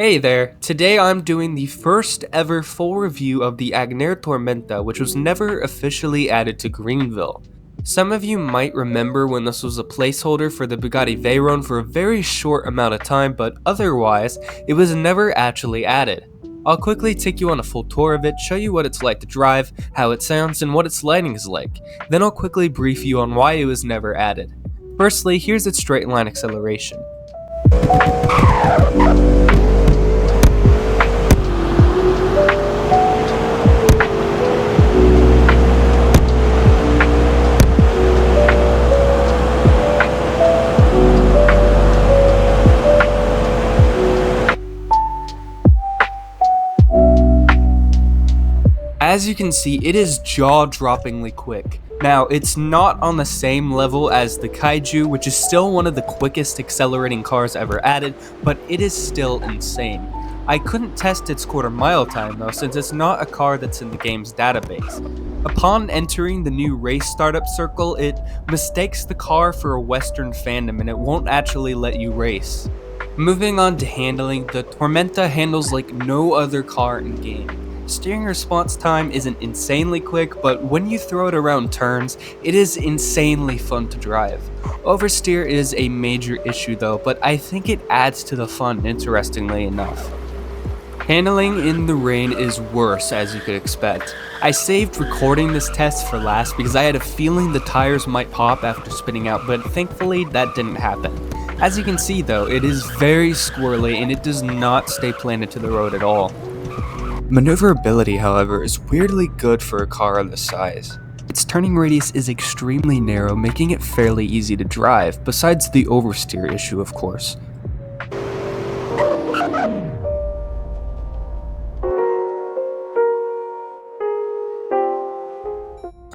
Hey there, today I'm doing the first ever full review of the Agner Tormenta, which was never officially added to Greenville. Some of you might remember when this was a placeholder for the Bugatti Veyron for a very short amount of time, but otherwise, it was never actually added. I'll quickly take you on a full tour of it, show you what it's like to drive, how it sounds, and what its lighting is like. Then I'll quickly brief you on why it was never added. Firstly, here's its straight line acceleration. As you can see, it is jaw-droppingly quick. Now, it's not on the same level as the Kaiju, which is still one of the quickest accelerating cars ever added, but it is still insane. I couldn't test its quarter-mile time though, since it's not a car that's in the game's database. Upon entering the new race startup circle, it mistakes the car for a Western fandom and it won't actually let you race. Moving on to handling, the Tormenta handles like no other car in game. Steering response time isn't insanely quick, but when you throw it around turns, it is insanely fun to drive. Oversteer is a major issue though, but I think it adds to the fun interestingly enough. Handling in the rain is worse, as you could expect. I saved recording this test for last because I had a feeling the tires might pop after spinning out, but thankfully that didn't happen. As you can see though, it is very squirrely and it does not stay planted to the road at all. Maneuverability, however, is weirdly good for a car of this size. Its turning radius is extremely narrow, making it fairly easy to drive, besides the oversteer issue, of course.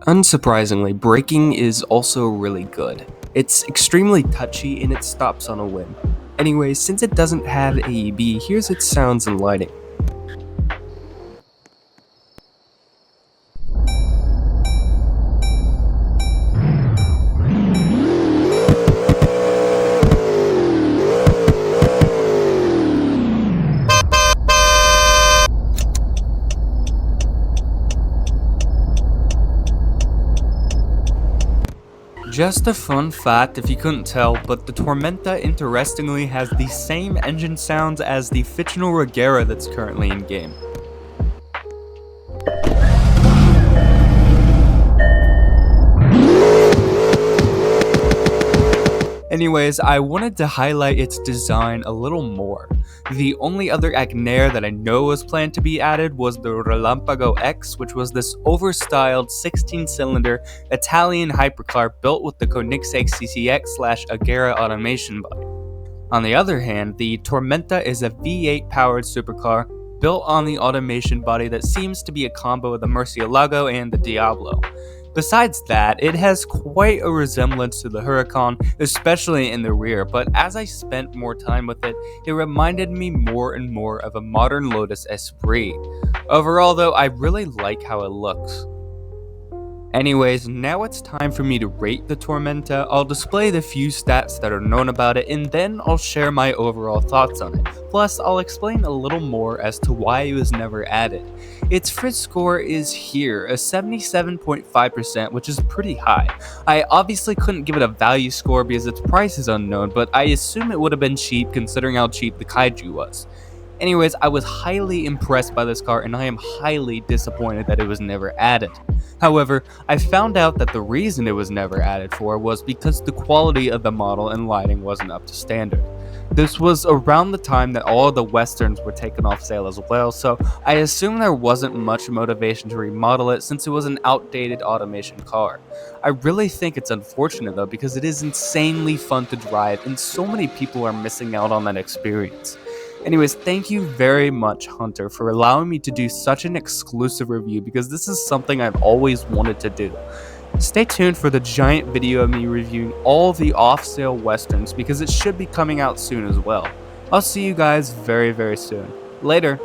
Unsurprisingly, braking is also really good. It's extremely touchy and it stops on a whim. Anyways, since it doesn't have AEB, here's its sounds and lighting. Just a fun fact if you couldn't tell, but the Tormenta interestingly has the same engine sounds as the fictional Agner that's currently in game. Anyways, I wanted to highlight its design a little more. The only other Agner that I know was planned to be added was the Relampago X, which was this overstyled 16-cylinder Italian hypercar built with the Koenigsegg CCX/Agera automation body. On the other hand, the Tormenta is a V8 powered supercar built on the automation body that seems to be a combo of the Murcielago and the Diablo. Besides that, it has quite a resemblance to the Huracan, especially in the rear, but as I spent more time with it, it reminded me more and more of a modern Lotus Esprit. Overall though, I really like how it looks. Anyways, now it's time for me to rate the Tormenta. I'll display the few stats that are known about it, and then I'll share my overall thoughts on it. Plus, I'll explain a little more as to why it was never added. Its FRIZZ score is here, a 77.5%, which is pretty high. I obviously couldn't give it a value score because its price is unknown, but I assume it would have been cheap considering how cheap the Kaiju was. Anyways, I was highly impressed by this car and I am highly disappointed that it was never added. However, I found out that the reason it was never added for was because the quality of the model and lighting wasn't up to standard. This was around the time that all of the Westerns were taken off sale as well, so I assume there wasn't much motivation to remodel it since it was an outdated automation car. I really think it's unfortunate though because it is insanely fun to drive and so many people are missing out on that experience. Anyways, thank you very much, Hunter, for allowing me to do such an exclusive review because this is something I've always wanted to do. Stay tuned for the giant video of me reviewing all the off-sale Westerns because it should be coming out soon as well. I'll see you guys very, very soon. Later.